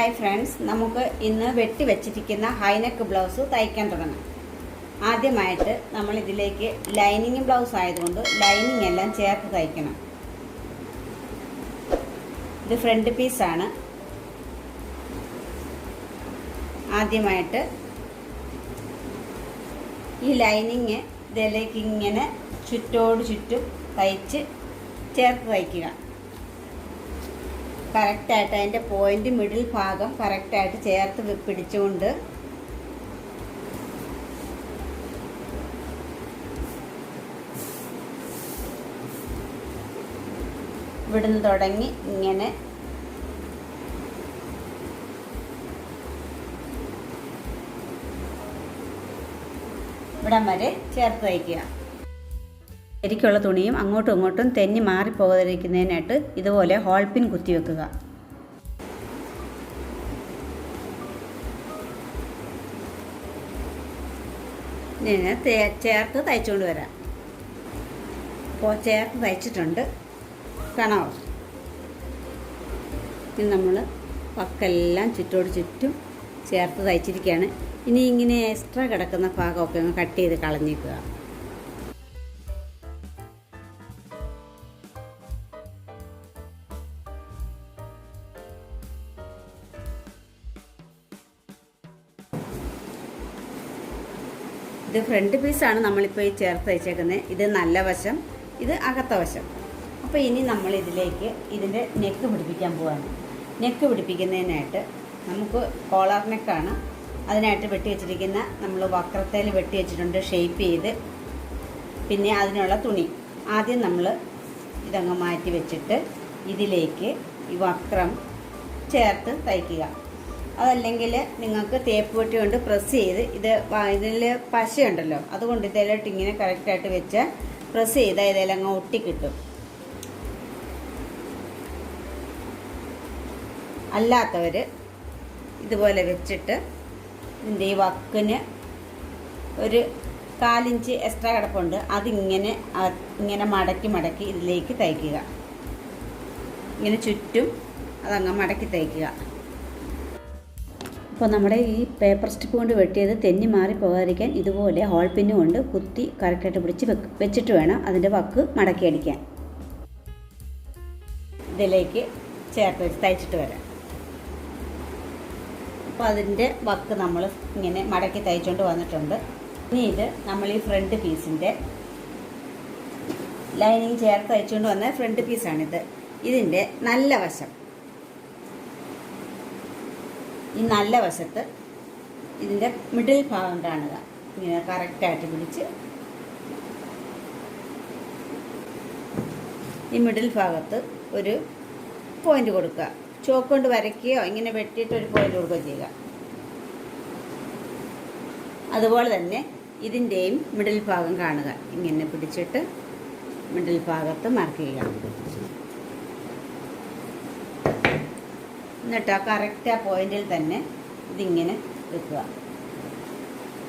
Hi friends, നമുക്ക് ഇന്ന് വെട്ടി വെച്ചിരിക്കുന്ന ഹൈനെക്ക് ബ്ലൗസ് തയ്ക്കാൻ തുടങ്ങാം. ആദ്യമായിട്ട് നമ്മൾ ഇതിലേക്ക് ലൈനിങ് ബ്ലൗസ് ആയതുകൊണ്ട് ലൈനിങ് എല്ലാം ചേർത്ത് തയ്ക്കണം. ഇത് ഫ്രണ്ട് പീസാണ്. ആദ്യമായിട്ട് ഈ ലൈനിങ് ഇതിലേക്ക് ഇങ്ങനെ ചുറ്റോട് ചുറ്റും തയ്ച്ച് ചേർത്ത് തയ്ക്കുക. കറക്റ്റായിട്ട് അതിൻ്റെ പോയിൻ്റ് മിഡിൽ ഭാഗം കറക്റ്റായിട്ട് ചേർത്ത് പിടിച്ചുകൊണ്ട് ഇവിടുന്ന് തുടങ്ങി ഇങ്ങനെ ഇവിടം വരെ ചേർത്ത് തയ്ക്കുക. ശരിക്കുള്ള തുണിയും അങ്ങോട്ടും ഇങ്ങോട്ടും തെന്നി മാറിപ്പോകാതിരിക്കുന്നതിനായിട്ട് ഇതുപോലെ ഹോൾ പിൻ കുത്തിവെക്കുക. ഇങ്ങനെ ചേർത്ത് തയ്ച്ചുകൊണ്ട് വരാം. അപ്പോൾ ചേർത്ത് തയ്ച്ചിട്ടുണ്ട്, കാണാമോ? ഇനി നമ്മൾ പക്കെല്ലാം ചുറ്റോട് ചുറ്റും ചേർത്ത് തയ്ച്ചിരിക്കുകയാണ്. ഇനി ഇങ്ങനെ എക്സ്ട്രാ കിടക്കുന്ന ഭാഗമൊക്കെ ഒന്ന് കട്ട് ചെയ്ത് കളഞ്ഞേക്കുക. ഇത് ഫ്രണ്ട് പീസാണ് നമ്മളിപ്പോൾ ഈ ചേർത്ത് തയ്ച്ചേക്കുന്നത്. ഇത് നല്ല വശം, ഇത് അകത്ത വശം. അപ്പോൾ ഇനി നമ്മൾ ഇതിലേക്ക് ഇതിൻ്റെ നെക്ക് പിടിപ്പിക്കാൻ പോവാണ്. നെക്ക് പിടിപ്പിക്കുന്നതിനായിട്ട് നമുക്ക് കോളർ നെക്കാണ്. അതിനായിട്ട് വെട്ടി വെച്ചിരിക്കുന്ന നമ്മൾ വക്രത്തേൽ വെട്ടി വെച്ചിട്ടുണ്ട്, ഷേപ്പ് ചെയ്ത്. പിന്നെ അതിനുള്ള തുണി ആദ്യം നമ്മൾ ഇതങ്ങ് മാറ്റി വെച്ചിട്ട് ഇതിലേക്ക് ഈ വക്രം ചേർത്ത് തയ്ക്കുക. അതല്ലെങ്കിൽ നിങ്ങൾക്ക് തേപ്പ് പെട്ടി കൊണ്ട് പ്രസ് ചെയ്ത് ഇതിൽ പശയുണ്ടല്ലോ, അതുകൊണ്ട് ഇതിലോട്ട് ഇങ്ങനെ കറക്റ്റായിട്ട് വെച്ച് പ്രസ് ചെയ്താൽ ഇതെല്ലാം അങ്ങ് ഒട്ടിക്കിട്ടും. അല്ലാത്തവർ ഇതുപോലെ വെച്ചിട്ട് ഇതിൻ്റെ ഈ വക്കിന് ഒരു 1/4 ഇഞ്ച് എക്സ്ട്രാ കിടപ്പുണ്ട്, അതിങ്ങനെ ഇങ്ങനെ മടക്കി ഇതിലേക്ക് തയ്ക്കുക. ഇങ്ങനെ ചുറ്റും അതങ്ങ് മടക്കി തയ്ക്കുക. അപ്പോൾ നമ്മുടെ ഈ പേപ്പർ സ്റ്റിപ്പ് കൊണ്ട് വെട്ടിയത് തെന്നി മാറി പോകാതിരിക്കാൻ ഇതുപോലെ ഹോൾ പിന്നു കൊണ്ട് കുത്തി കറക്റ്റായിട്ട് പിടിച്ച് വെച്ചിട്ട് വേണം അതിൻ്റെ വക്ക് മടക്കി അടിക്കാൻ. ഇതിലേക്ക് ചേർത്ത് വെച്ച് തയ്ച്ചിട്ട് വരാം. അപ്പോൾ അതിൻ്റെ വക്ക് നമ്മൾ ഇങ്ങനെ മടക്കി തയ്ച്ചുകൊണ്ട് വന്നിട്ടുണ്ട്. ഇനി ഇത് നമ്മൾ ഈ ഫ്രണ്ട് പീസിൻ്റെ ലൈനിങ് ചേർത്ത് തയ്ച്ചുകൊണ്ട് വന്ന ഫ്രണ്ട് പീസാണിത്. ഇതിൻ്റെ നല്ല വശം, ഈ നല്ല വശത്ത് ഇതിൻ്റെ മിഡിൽ ഭാഗം കാണുക. ഇങ്ങനെ കറക്റ്റായിട്ട് പിടിച്ച് ഈ മിഡിൽ ഭാഗത്ത് ഒരു പോയിൻ്റ് കൊടുക്കുക. ചോക്ക് കൊണ്ട് വരയ്ക്കുകയോ ഇങ്ങനെ വെട്ടിയിട്ട് ഒരു പോയിൻ്റ് കൊടുക്കുകയോ ചെയ്യുക. അതുപോലെ തന്നെ ഇതിൻ്റെയും മിഡിൽ ഭാഗം കാണുക. ഇങ്ങനെ പിടിച്ചിട്ട് മിഡിൽ ഭാഗത്ത് മാർക്ക് ചെയ്യുക. എന്നിട്ട് ആ കറക്റ്റ് ആ പോയിന്റിൽ തന്നെ ഇതിങ്ങനെ വെക്കുക.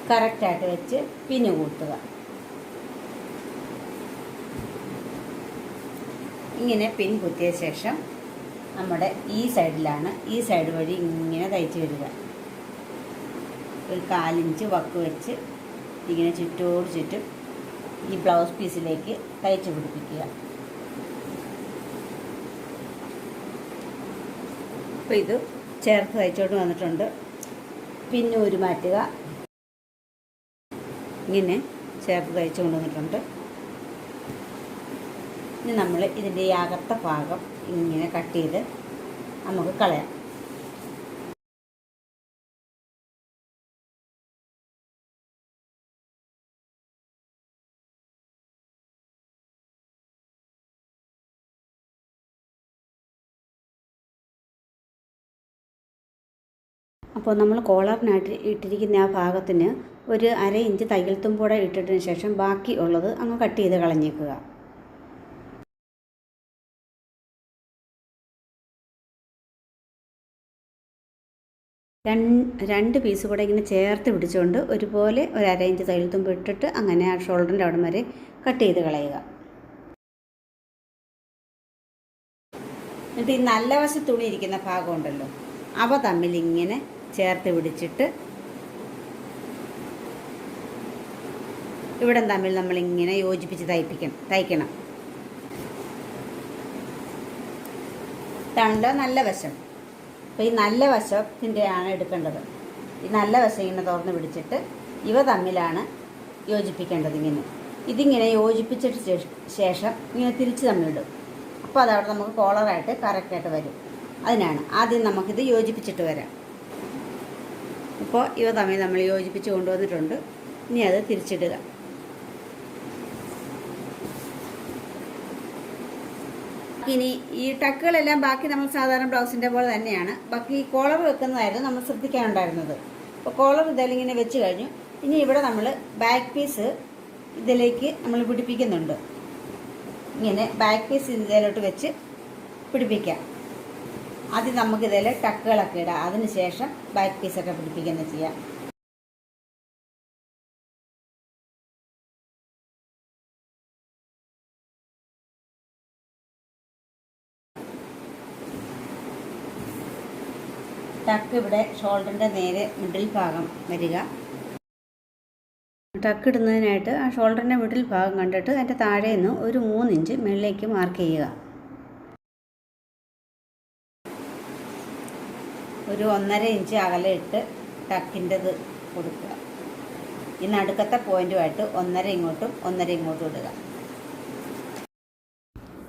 കറക്റ്റായിട്ട് വെച്ച് പിന്ന് കൂട്ടുക. ഇങ്ങനെ പിൻ കുത്തിയ ശേഷം നമ്മുടെ ഈ സൈഡിലാണ്, ഈ സൈഡ് വഴി ഇങ്ങനെ തയ്ച്ച് വരിക. ഒരു 1/4 ഇഞ്ച് വക്ക് വെച്ച് ഇങ്ങനെ ചുറ്റോട് ചുറ്റും ഈ ബ്ലൗസ് പീസിലേക്ക് തയ്ച്ച് പിടിപ്പിക്കുക. അപ്പോൾ ഇത് ചേർത്ത് തയ്ച്ചോണ്ട് വന്നിട്ടുണ്ട്. പിന്നെ ഒരു മാറ്റുക. ഇങ്ങനെ ചേർത്ത് തയ്ച്ചു കൊണ്ടുവന്നിട്ടുണ്ട്. ഇനി നമ്മൾ ഇതിൻ്റെ ഈ അകത്ത ഭാഗം ഇങ്ങനെ കട്ട് ചെയ്ത് നമുക്ക് കളയാം. അപ്പോൾ നമ്മൾ കോളറിനായിട്ട് ഇട്ടിരിക്കുന്ന ആ ഭാഗത്തിന് ഒരു 1/2 ഇഞ്ച് തയ്യൽ തുമ്പോടെ ഇട്ടിട്ടതിന് ശേഷം ബാക്കി ഉള്ളത് അങ്ങ് കട്ട് ചെയ്ത് കളഞ്ഞേക്കുക. രണ്ട് പീസ് കൂടെ ഇങ്ങനെ ചേർത്ത് പിടിച്ചുകൊണ്ട് ഒരുപോലെ ഒരു 1/2 ഇഞ്ച് തയ്യൽ തുമ്പ് ഇട്ടിട്ട് അങ്ങനെ ആ ഷോൾഡറിൻ്റെ അവിടം വരെ കട്ട് ചെയ്ത് കളയുക. എന്നിട്ട് ഈ നല്ല വശം തുണി ഇരിക്കുന്ന ഭാഗം ഉണ്ടല്ലോ, അവ തമ്മിലിങ്ങനെ ചേർത്ത് പിടിച്ചിട്ട് ഇവിടം തമ്മിൽ നമ്മളിങ്ങനെ യോജിപ്പിച്ച് തയ്ക്കണം. ഇതാണല്ലോ നല്ല വശം. അപ്പോൾ ഈ നല്ല വശത്തിൻ്റെയാണ് എടുക്കേണ്ടത്. ഈ നല്ല വശം ഇങ്ങനെ തുറന്ന് പിടിച്ചിട്ട് ഇവ തമ്മിലാണ് യോജിപ്പിക്കേണ്ടത്. ഇതിങ്ങനെ യോജിപ്പിച്ചിട്ട് ശേഷം ഇങ്ങനെ തിരിച്ച് തമ്മിലിടും. അപ്പോൾ അതവിടെ നമുക്ക് കോളറായിട്ട് കറക്റ്റായിട്ട് വരും. അതിനാണ് ആദ്യം നമുക്കിത് യോജിപ്പിച്ചിട്ട് വരാം. ഇപ്പോൾ ഇവ തമ്മിൽ നമ്മൾ യോജിപ്പിച്ച് കൊണ്ടുവന്നിട്ടുണ്ട്. ഇനി അത് തിരിച്ചിടുക. ഇനി ഈ ടക്കുകളെല്ലാം ബാക്കി നമ്മൾ സാധാരണ ബ്ലൗസിൻ്റെ പോലെ തന്നെയാണ്. ബാക്കി കോളർ വെക്കുന്നതായിരുന്നു നമ്മൾ ശ്രദ്ധിക്കാനുണ്ടായിരുന്നത്. അപ്പോൾ കോളർ ഇതെല്ലാം ഇങ്ങനെ വെച്ച് കഴിഞ്ഞു. ഇനി ഇവിടെ നമ്മൾ ബാക്ക് പീസ് ഇതിലേക്ക് നമ്മൾ പിടിപ്പിക്കുന്നുണ്ട്. ഇങ്ങനെ ബാക്ക് പീസ് ഇതിലോട്ട് വെച്ച് പിടിപ്പിക്കാം. ആദ്യം നമുക്കിതിൽ ടക്കുകളൊക്കെ ഇടാം. അതിന് ശേഷം ബാക്ക് പീസൊക്കെ പിടിപ്പിക്കുന്നത് ചെയ്യാം. ടക്ക് ഇവിടെ ഷോൾഡറിൻ്റെ നേരെ മിഡിൽ ഭാഗം വരിക. ടക്ക് ഇടുന്നതിനായിട്ട് ആ ഷോൾഡറിൻ്റെ മിഡിൽ ഭാഗം കണ്ടിട്ട് അതിൻ്റെ താഴെ നിന്ന് ഒരു 3 ഇഞ്ച് മുകളിലേക്ക് മാർക്ക് ചെയ്യുക. ഒരു 1.5 ഇഞ്ച് അകലെ ഇട്ട് ടക്കിൻ്റെത് കൊടുക്കുക. ഈ നടുക്കത്തെ പോയിൻറ്റുമായിട്ട് 1.5 ഇങ്ങോട്ടും 1.5 ഇങ്ങോട്ടും ഇടുക.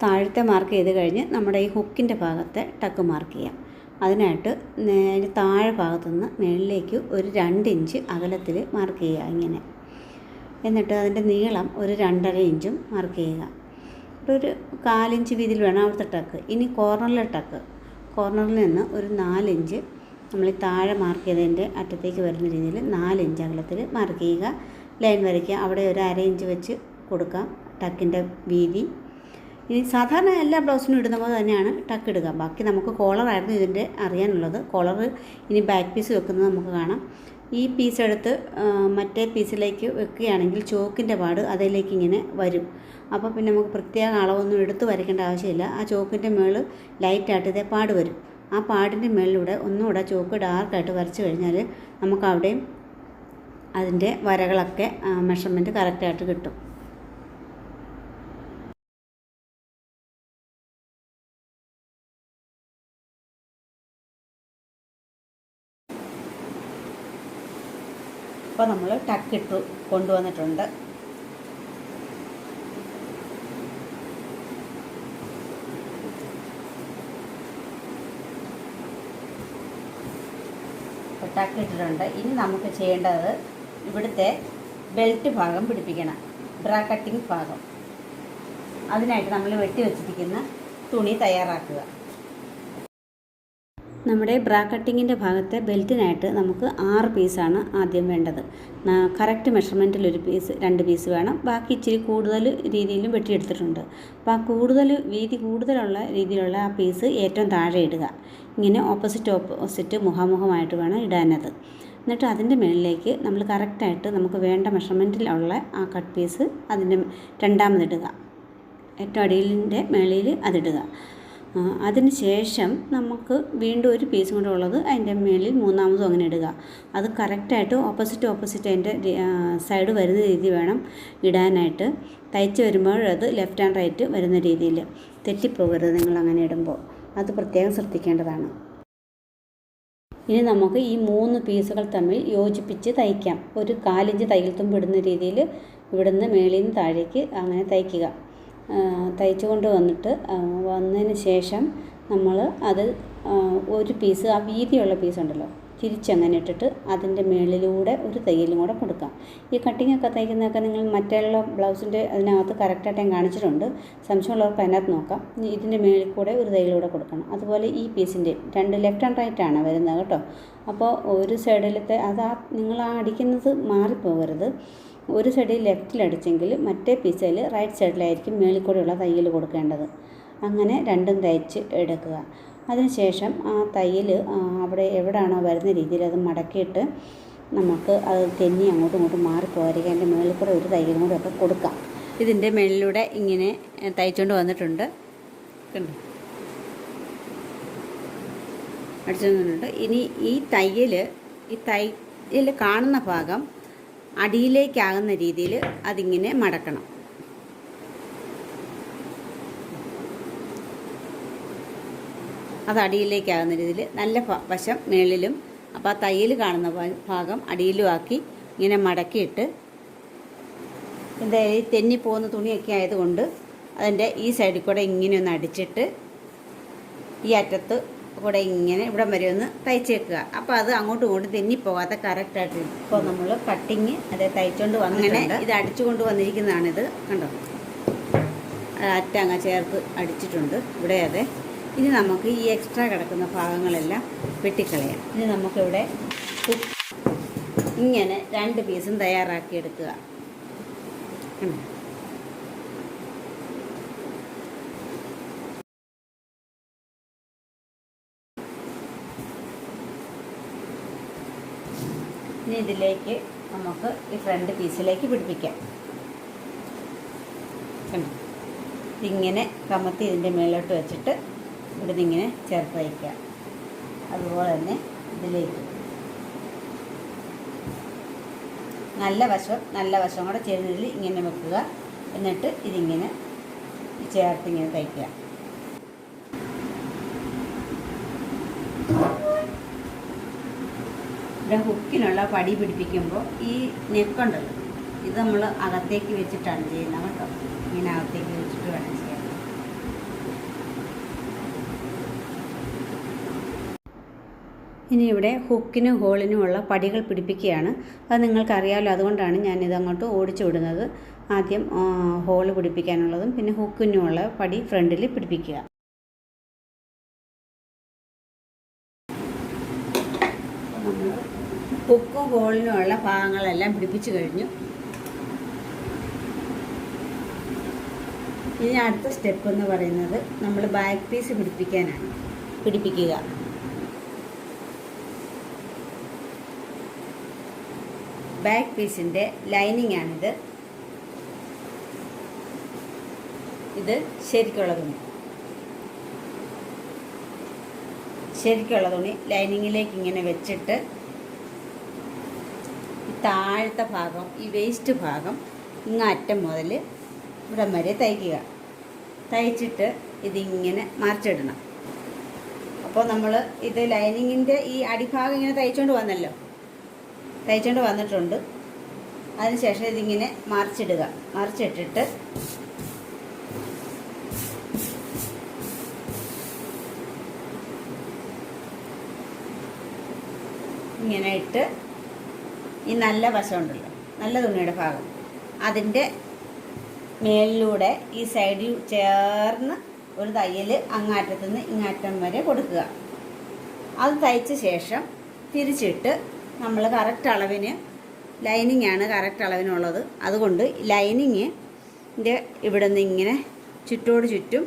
താഴത്തെ മാർക്ക് ചെയ്ത് കഴിഞ്ഞ് നമ്മുടെ ഈ ഹുക്കിൻ്റെ ഭാഗത്തെ ടക്ക് മാർക്ക് ചെയ്യാം. അതിനായിട്ട് അതിൻ്റെ താഴെ ഭാഗത്തുനിന്ന് മുകളിലേക്ക് ഒരു 2 ഇഞ്ച് അകലത്തിൽ മാർക്ക് ചെയ്യുക ഇങ്ങനെ. എന്നിട്ട് അതിൻ്റെ നീളം ഒരു 2.5 ഇഞ്ചും മാർക്ക് ചെയ്യുക. ഒരു 4 ഇഞ്ച് വീതിയിൽ വേണം അവിടുത്തെ ടക്ക്. ഇനി കോർണറിലെ ടക്ക്, കോർണറിൽ നിന്ന് ഒരു 4 ഇഞ്ച് നമ്മൾ താഴെ മാർക്ക് ചെയ്തതിൻ്റെ അറ്റത്തേക്ക് വരുന്ന രീതിയിൽ 4 ഇഞ്ച് അകലത്തിൽ മാർക്ക് ചെയ്യുക. ലൈൻ വരയ്ക്കുക. അവിടെ ഒരു 1/2 ഇഞ്ച് വെച്ച് കൊടുക്കാം ടക്കിൻ്റെ വീതി. ഇനി സാധാരണ എല്ലാ ബ്ലൗസിനും ഇടുന്ന പോലെ തന്നെയാണ് ടക്ക് ഇടുക. ബാക്കി നമുക്ക് കോളറായിരുന്നു ഇതിൻ്റെ അറിയാനുള്ളത്. കോളർ ഇനി ബാക്ക് പീസ് വെക്കുന്നത് നമുക്ക് കാണാം. ഈ പീസ് എടുത്ത് മറ്റേ പീസിലേക്ക് വെക്കുകയാണെങ്കിൽ ചോക്കിൻ്റെ പാട് അതിലേക്ക് ഇങ്ങനെ വരും. അപ്പോൾ പിന്നെ നമുക്ക് പ്രത്യേക അളവൊന്നും എടുത്ത് വരയ്ക്കേണ്ട ആവശ്യമില്ല. ആ ചോക്കിൻ്റെ മേളിൽ ലൈറ്റായിട്ട് ഇതേ പാട് വരും. ആ പാടിൻ്റെ മേളിലൂടെ ഒന്നുകൂടെ ചോക്ക് ഡാർക്കായിട്ട് വരച്ച് കഴിഞ്ഞാൽ നമുക്ക് അവിടെയും അതിൻ്റെ വരകളൊക്കെ മെഷർമെൻറ്റ് കറക്റ്റായിട്ട് കിട്ടും. അപ്പോൾ നമ്മൾ ടക്കിട്ട് കൊണ്ടുവന്നിട്ടുണ്ട്. ടക്കിട്ടിട്ടുണ്ട്. ഇനി നമുക്ക് ചെയ്യേണ്ടത് ഇവിടുത്തെ ബെൽറ്റ് ഭാഗം പിടിപ്പിക്കണം, ബ്രാ കട്ടിങ് ഭാഗം. അതിനായിട്ട് നമ്മൾ വെട്ടി വെച്ചിരിക്കുന്ന തുണി തയ്യാറാക്കുക. നമ്മുടെ ബ്രാ കട്ടിങ്ങിൻ്റെ ഭാഗത്തെ ബെൽറ്റിനായിട്ട് നമുക്ക് 6 പീസാണ് ആദ്യം വേണ്ടത്. കറക്റ്റ് മെഷർമെൻറ്റിൽ ഒരു പീസ് 2 പീസ് വേണം. ബാക്കി ഇച്ചിരി കൂടുതൽ രീതിയിലും വെട്ടിയെടുത്തിട്ടുണ്ട്. അപ്പോൾ ആ വീതി കൂടുതലുള്ള രീതിയിലുള്ള ആ പീസ് ഏറ്റവും താഴെ ഇടുക. ഇങ്ങനെ ഓപ്പോസിറ്റ് മുഖാമുഖമായിട്ട് വേണം ഇടാനത്. എന്നിട്ട് അതിൻ്റെ മുകളിലേക്ക് നമ്മൾ കറക്റ്റായിട്ട് നമുക്ക് വേണ്ട മെഷർമെൻറ്റിലുള്ള ആ കട്ട് പീസ് അതിൻ്റെ രണ്ടാമതിടുക. ഏറ്റവും അടിയിലിൻ്റെ മുകളിൽ അതിടുക. അതിന് ശേഷം നമുക്ക് വീണ്ടും ഒരു പീസും കൂടെ ഉള്ളത് അതിൻ്റെ മുകളിൽ മൂന്നാമതും അങ്ങനെ ഇടുക. അത് കറക്റ്റായിട്ട് ഓപ്പോസിറ്റ് അതിൻ്റെ സൈഡ് വരുന്ന രീതി വേണം ഇടാനായിട്ട്. തയ്ച്ച് വരുമ്പോൾ അത് ലെഫ്റ്റ് ആൻഡ് റൈറ്റ് വരുന്ന രീതിയിൽ തെറ്റിപ്പോകരുത് നിങ്ങൾ അങ്ങനെ ഇടുമ്പോൾ. അത് പ്രത്യേകം ശ്രദ്ധിക്കേണ്ടതാണ്. ഇനി നമുക്ക് ഈ 3 പീസുകൾ തമ്മിൽ യോജിപ്പിച്ച് തയ്ക്കാം. ഒരു 4 ഇഞ്ച് തയ്യൽ തുമ്പ് ഇടുന്ന രീതിയിൽ ഇവിടുന്ന് മേളിൽ നിന്ന് താഴേക്ക് അങ്ങനെ തയ്ക്കുക. തയ്ച്ചു കൊണ്ട് വന്നതിന് ശേഷം നമ്മൾ അത് ഒരു പീസ്, ആ വീതിയുള്ള പീസുണ്ടല്ലോ, തിരിച്ചങ്ങനെ ഇട്ടിട്ട് അതിൻ്റെ മുകളിലൂടെ ഒരു തയ്യലും കൂടെ കൊടുക്കാം. ഈ കട്ടിങ്ങൊക്കെ തയ്ക്കുന്നതൊക്കെ നിങ്ങൾ മറ്റുള്ള ബ്ലൗസിൻ്റെ അതിനകത്ത് കറക്റ്റായിട്ട് ഞാൻ കാണിച്ചിട്ടുണ്ട്. സംശയമുള്ളവർക്ക് അതിനകത്ത് നോക്കാം. ഇതിൻ്റെ മുകളിൽ കൂടെ ഒരു തയ്യലൂടെ കൊടുക്കണം. അതുപോലെ ഈ പീസിൻ്റെ 2 ലെഫ്റ്റ് ആൻഡ് റൈറ്റ് ആണ് വരുന്നത് കേട്ടോ. അപ്പോൾ ഒരു സൈഡിലത്തെ നിങ്ങൾ അടിക്കുന്നത് മാറിപ്പോകരുത്. ഒരു സൈഡിൽ ലെഫ്റ്റിലടിച്ചെങ്കിൽ മറ്റേ പീസിൽ റൈറ്റ് സൈഡിലായിരിക്കും മുകളിൽ കൂടെയുള്ള തയ്യൽ കൊടുക്കേണ്ടത്. അങ്ങനെ രണ്ടും തയ്ച്ച് എടുക്കുക. അതിനുശേഷം ആ തയ്യൽ അവിടെ എവിടെയാണോ വരുന്ന രീതിയിൽ അത് മടക്കിയിട്ട് നമുക്ക് അത് തെന്നി അങ്ങോട്ടും ഇങ്ങോട്ടും മാറിപ്പോകാതിരിക്കാൻ അതിൻ്റെ മുകളിൽ കൂടെ ഒരു തയ്യലും കൂടെ ഒക്കെ കൊടുക്കാം. ഇതിൻ്റെ മുകളിലൂടെ ഇങ്ങനെ തയ്ച്ചുകൊണ്ട് വന്നിട്ടുണ്ട്. കണ്ടു. അടിച്ചു തന്നിട്ടുണ്ട്. ഇനി ഈ തയ്യൽ കാണുന്ന ഭാഗം അടിയിലേക്കാകുന്ന രീതിയിൽ അതിങ്ങനെ മടക്കണം. അത് അടിയിലേക്കാകുന്ന രീതിയിൽ നല്ല വശം മേളിലും, അപ്പോൾ ആ തയ്യൽ കാണുന്ന ഭാഗം അടിയിലും ആക്കി ഇങ്ങനെ മടക്കിയിട്ട്, എന്തായാലും തെന്നിപ്പോകുന്ന തുണിയൊക്കെ ആയതുകൊണ്ട് അതിൻ്റെ ഈ സൈഡിൽ കൂടെ ഇങ്ങനെ ഒന്ന് അടിച്ചിട്ട് ഈ അറ്റത്ത് കൂടെ ഇങ്ങനെ ഇവിടം വരെ ഒന്ന് തയ്ച്ചേക്കുക. അപ്പോൾ അത് അങ്ങോട്ടും ഇങ്ങോട്ടും തെന്നിപ്പോകാത്ത കറക്റ്റായിട്ട്. ഇപ്പോൾ നമ്മൾ കട്ടിങ് അതേ തയ്ച്ചുകൊണ്ട് വന്നിട്ടുണ്ട്. ഇത് അടിച്ചു കൊണ്ട് വന്നിരിക്കുന്നതാണിത്, കണ്ടോ? അറ്റങ്ങ് ചേർത്ത് അടിച്ചിട്ടുണ്ട് ഇവിടെ. അതെ, ഇനി നമുക്ക് ഈ എക്സ്ട്രാ കിടക്കുന്ന ഭാഗങ്ങളെല്ലാം വെട്ടിക്കളയാം. ഇനി നമുക്കിവിടെ ഇങ്ങനെ 2 പീസും തയ്യാറാക്കിയെടുക്കുക. ഇനി ഇതിലേക്ക് നമുക്ക് ഈ ഫ്രണ്ട് പീസിലേക്ക് പിടിപ്പിക്കാം. ഇതിങ്ങനെ കമത്തി ഇതിൻ്റെ മേലോട്ട് വെച്ചിട്ട് ഇവിടുന്ന് ഇങ്ങനെ ചേർത്ത് വയ്ക്കുക. അതുപോലെ തന്നെ ഇതിലേക്ക് നല്ല വശം കൂടെ ചേരുന്നതിൽ ഇങ്ങനെ വെക്കുക. എന്നിട്ട് ഇതിങ്ങനെ ചേർത്തിങ്ങനെ തയ്ക്കുക. ഇവിടെ ഹുക്കിനുള്ള പടി പിടിപ്പിക്കുമ്പോൾ ഈ നെക്കുണ്ടല്ലോ, ഇത് നമ്മൾ അകത്തേക്ക് വെച്ചിട്ടാണ് ചെയ്യുന്നത് കേട്ടോ. ഇങ്ങനെ അകത്തേക്ക് വെച്ചിട്ട് വേണം ചെയ്യാൻ. ഇനി ഇവിടെ ഹുക്കിനും ഹോളിനുമുള്ള പടികൾ പിടിപ്പിക്കുകയാണ്. അത് നിങ്ങൾക്കറിയാമല്ലോ, അതുകൊണ്ടാണ് ഞാനിത് അങ്ങോട്ട് ഓടിച്ചു വിടുന്നത്. ആദ്യം ഹോള് പിടിപ്പിക്കാനുള്ളതും പിന്നെ ഹുക്കിനുമുള്ള പടി ഫ്രണ്ടിൽ പിടിപ്പിക്കുക. നമ്മൾ ഹുക്കും ഹോളിനുമുള്ള ഭാഗങ്ങളെല്ലാം പിടിപ്പിച്ചു കഴിഞ്ഞു. ഇനി അടുത്ത സ്റ്റെപ്പ് എന്ന് പറയുന്നത് നമ്മൾ ബാക്ക് പീസ് പിടിപ്പിക്കുക. ബാക്ക് പീസിൻ്റെ ലൈനിങ് ആണിത്. ഇത് ശരിക്കുള്ള തുണി ലൈനിങ്ങിലേക്ക് ഇങ്ങനെ വെച്ചിട്ട് താഴത്തെ ഭാഗം, ഈ വേസ്റ്റ് ഭാഗം ഇങ്ങറ്റം മുതൽ ഇവിടം വരെ തയ്ക്കുക. തയ്ച്ചിട്ട് ഇതിങ്ങനെ മറിച്ചിടണം. അപ്പോൾ നമ്മൾ ഇത് ലൈനിങ്ങിൻ്റെ ഈ അടിഭാഗം ഇങ്ങനെ തയ്ച്ചുകൊണ്ട് വന്നിട്ടുണ്ട്. അതിനുശേഷം ഇതിങ്ങനെ മറിച്ചിടുക. മറിച്ചിട്ടിട്ട് ഇങ്ങനെ ഇട്ട് ഈ നല്ല വശമുണ്ടല്ലോ, നല്ല തുണിയുടെ ഭാഗം, അതിൻ്റെ മേലിലൂടെ ഈ സൈഡിൽ ചേർന്ന് ഒരു തയ്യൽ അങ്ങാറ്റത്തുനിന്ന് ഇങ്ങാറ്റം വരെ കൊടുക്കുക. അത് തയ്ച്ച ശേഷം തിരിച്ചിട്ട് നമ്മൾ കറക്റ്റ് അളവിന്, ലൈനിങ്ങാണ് കറക്റ്റ് അളവിനുള്ളത്, അതുകൊണ്ട് ലൈനിങ്ങിൻ്റെ ഇവിടെ നിന്ന് ഇങ്ങനെ ചുറ്റോട് ചുറ്റും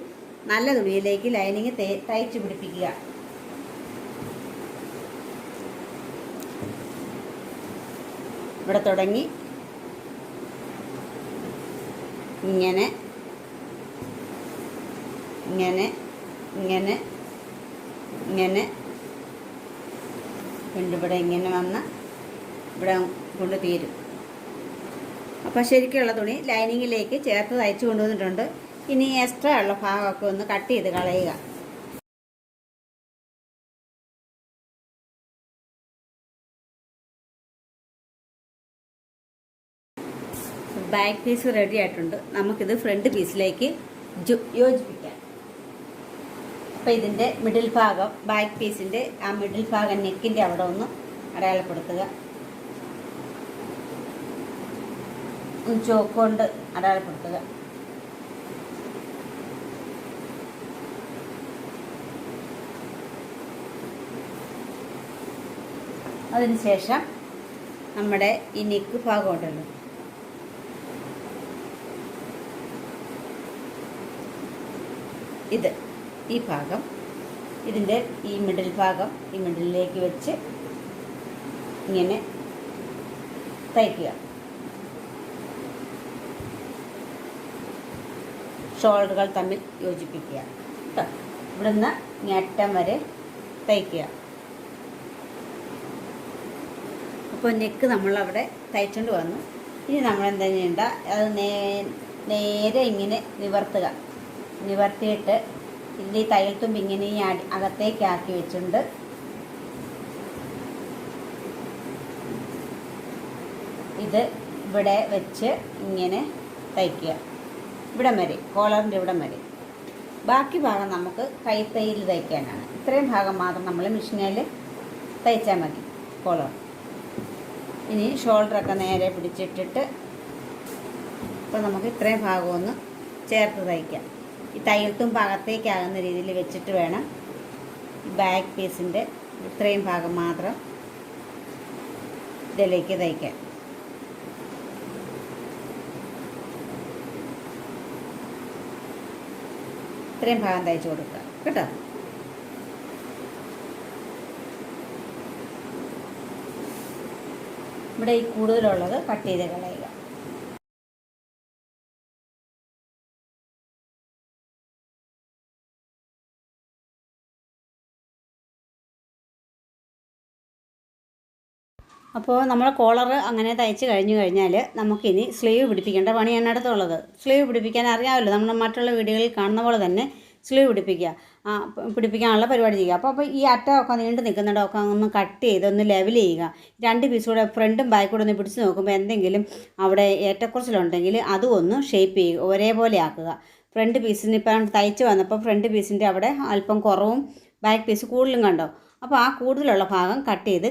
നല്ല തുണിയിലേക്ക് ലൈനിങ് തയ്ച്ച് പിടിപ്പിക്കുക. ഇവിടെ തുടങ്ങി ഇങ്ങനെ ഇങ്ങനെ ഇങ്ങനെ ഇങ്ങനെ ഇവിടെ ഇങ്ങനെ വന്ന് ഇവിടെ കൊണ്ട് തീരും. അപ്പോൾ ശരിക്കുള്ള തുണി ലൈനിങ്ങിലേക്ക് ചേർത്ത് തയ്ച്ച് കൊണ്ടുവന്നിട്ടുണ്ട്. ഇനി എക്സ്ട്രാ ഉള്ള ഭാഗമൊക്കെ ഒന്ന് കട്ട് ചെയ്ത് കളയുക. ബാക്ക് പീസ് റെഡി ആയിട്ടുണ്ട്. നമുക്കിത് ഫ്രണ്ട് പീസിലേക്ക് യോജിപ്പിക്കാം. അപ്പോൾ ഇതിൻ്റെ മിഡിൽ ഭാഗം, ബാക്ക് പീസിൻ്റെ ആ മിഡിൽ ഭാഗം നെക്കിൻ്റെ അവിടെ ഒന്ന് അടയാളപ്പെടുത്തുക. ചോക്ക് കൊണ്ട് അടയാളപ്പെടുത്തുക. അതിനുശേഷം നമ്മുടെ ഈ നെക്ക് ഭാഗം ഉണ്ടല്ലോ, ഈ ഭാഗം, ഇതിൻ്റെ ഈ മിഡിൽ ഭാഗം ഈ മിഡിലേക്ക് വെച്ച് ഇങ്ങനെ തയ്ക്കുക. ഷോൾഡറുകൾ തമ്മിൽ യോജിപ്പിക്കുക കേട്ടോ. ഇവിടുന്ന് ഞെട്ടം വരെ തയ്ക്കുക. അപ്പോൾ നെക്ക് നമ്മളവിടെ തയ്ച്ചുകൊണ്ട് വന്നു. ഇനി നമ്മളെന്താ ചെയ്യേണ്ട, അത് നേരെ ഇങ്ങനെ നിവർത്തിയിട്ട് ഇതിൽ തയ്യൽ തുമ്പ് ഇങ്ങനെ അകത്തേക്കാക്കി വെച്ചുകൊണ്ട് ഇത് ഇവിടെ വെച്ച് ഇങ്ങനെ തയ്ക്കുക. ഇവിടം വരെ, കോളറിൻ്റെ ഇവിടം വരെ. ബാക്കി ഭാഗം നമുക്ക് കൈത്തയ്യൽ തയ്ക്കാനാണ്. ഇത്രയും ഭാഗം മാത്രം നമ്മൾ മെഷീനിൽ തയ്ച്ചാൽ മതി കോളർ. ഇനി ഷോൾഡറൊക്കെ നേരെ പിടിച്ചിട്ടിട്ട് ഇപ്പോൾ നമുക്ക് ഇത്രയും ഭാഗം ഒന്ന് ചേർത്ത് തയ്ക്കാം. ഈ തയ്യൽ തുമ്പ് അകത്തേക്കാകുന്ന രീതിയിൽ വെച്ചിട്ട് വേണം ബാക്ക് പീസിൻ്റെ ഇത്രയും ഭാഗം മാത്രം ഇതിലേക്ക് തയ്ക്കാൻ. ഇത്രയും ഭാഗം തയ്ച്ച് കൊടുക്കുക കേട്ടോ. ഇവിടെ ഈ കൂടുതലുള്ളത് കട്ട് ചെയ്ത് കളയുക. അപ്പോൾ നമ്മൾ കോളർ അങ്ങനെ തയ്ച്ച് കഴിഞ്ഞാൽ നമുക്കിനി സ്ലീവ് പിടിപ്പിക്കേണ്ട പണിയാണ് അടുത്തുള്ളത്. സ്ലീവ് പിടിപ്പിക്കാൻ അറിയാമല്ലോ, നമ്മൾ മറ്റുള്ള വീഡിയോകളിൽ കാണുന്ന പോലെ തന്നെ സ്ലീവ് പിടിപ്പിക്കാനുള്ള പരിപാടി ചെയ്യുക. അപ്പോൾ ഈ അറ്റമൊക്കെ നീണ്ടു നിൽക്കുന്നിടമൊക്കെ ഒന്ന് കട്ട് ചെയ്ത് ഒന്ന് ലെവൽ ചെയ്യുക. 2 പീസൂടെ ഫ്രണ്ടും ബാക്കും ഒന്ന് പിടിച്ച് നോക്കുമ്പോൾ എന്തെങ്കിലും അവിടെ ഏറ്റക്കുറച്ചിലുണ്ടെങ്കിൽ അതും ഒന്ന് ഷേപ്പ് ചെയ്യുക, ഒരേപോലെ ആക്കുക. ഫ്രണ്ട് പീസിന് ഇപ്പം തയ്ച്ച് വന്നപ്പോൾ ഫ്രണ്ട് പീസിൻ്റെ അവിടെ അല്പം കുറവും ബാക്ക് പീസ് കൂടുതലും കണ്ടോ. അപ്പോൾ ആ കൂടുതലുള്ള ഭാഗം കട്ട് ചെയ്ത്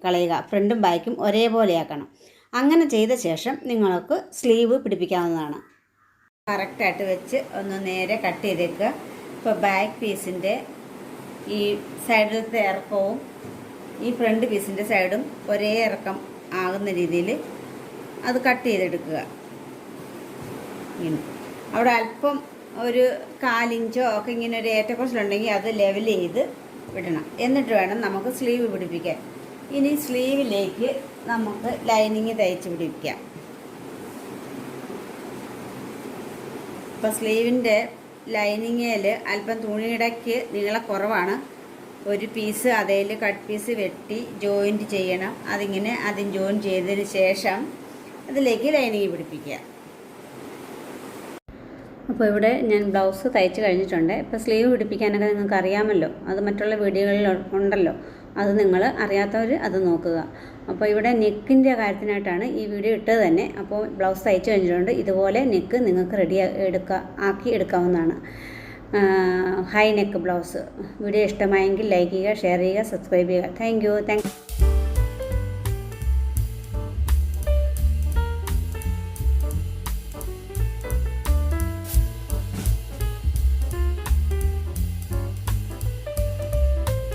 കളയുക. ഫ്രണ്ടും ബാക്കും ഒരേപോലെ ആക്കണം. അങ്ങനെ ചെയ്ത ശേഷം നിങ്ങൾക്ക് സ്ലീവ് പിടിപ്പിക്കാവുന്നതാണ്. കറക്റ്റായിട്ട് വെച്ച് ഒന്ന് നേരെ കട്ട് ചെയ്തേക്കുക. ഇപ്പോൾ ബാക്ക് പീസിൻ്റെ ഈ സൈഡിലത്തെ ഇറക്കവും ഈ ഫ്രണ്ട് പീസിൻ്റെ സൈഡും ഒരേ ഇറക്കം ആകുന്ന രീതിയിൽ അത് കട്ട് ചെയ്തെടുക്കുക. അവിടെ അല്പം ഒരു 1/4 ഇഞ്ചോ ഒക്കെ ഇങ്ങനെ ഒരു ഏറ്റക്കുറച്ചിലുണ്ടെങ്കിൽ അത് ലെവൽ ചെയ്ത് വിടണം. എന്നിട്ട് വേണം നമുക്ക് സ്ലീവ് പിടിപ്പിക്കാൻ. ഇനി സ്ലീവിലേക്ക് നമുക്ക് ലൈനിങ് തയ്ച്ച് പിടിപ്പിക്കാം. ഇപ്പോൾ സ്ലീവിൻ്റെ ലൈനിങ്ങിൽ അല്പം തുണിയിടയ്ക്ക് നീളക്കുറവാണ്. ഒരു പീസ് അതിൽ കട്ട് പീസ് വെട്ടി ജോയിൻറ്റ് ചെയ്യണം. അതിങ്ങനെ ആദ്യം ജോയിൻ ചെയ്തതിന് ശേഷം അതിലേക്ക് ലൈനിങ് പിടിപ്പിക്കുക. അപ്പോൾ ഇവിടെ ഞാൻ ബ്ലൗസ് തയ്ച്ച് കഴിഞ്ഞിട്ടുണ്ട്. ഇപ്പോൾ സ്ലീവ് പിടിപ്പിക്കാനൊക്കെ നിങ്ങൾക്ക് അറിയാമല്ലോ, അത് മറ്റുള്ള വീഡിയോകളിൽ ഉണ്ടല്ലോ. അത് നിങ്ങൾ അറിയാത്തവർ അത് നോക്കുക. അപ്പോൾ ഇവിടെ നെക്കിൻ്റെ കാര്യത്തിനായിട്ടാണ് ഈ വീഡിയോ ഇട്ടത് തന്നെ. അപ്പോൾ ബ്ലൗസ് തയ്ച്ച് കഴിഞ്ഞിട്ടുണ്ട്. ഇതുപോലെ നെക്ക് നിങ്ങൾക്ക് ആക്കി എടുക്കാവുന്നതാണ്. High neck blouse. വീഡിയോ ഇഷ്ടമായെങ്കിൽ ലൈക്ക് ചെയ്യുക, ഷെയർ ചെയ്യുക, സബ്സ്ക്രൈബ് ചെയ്യുക. Thank you.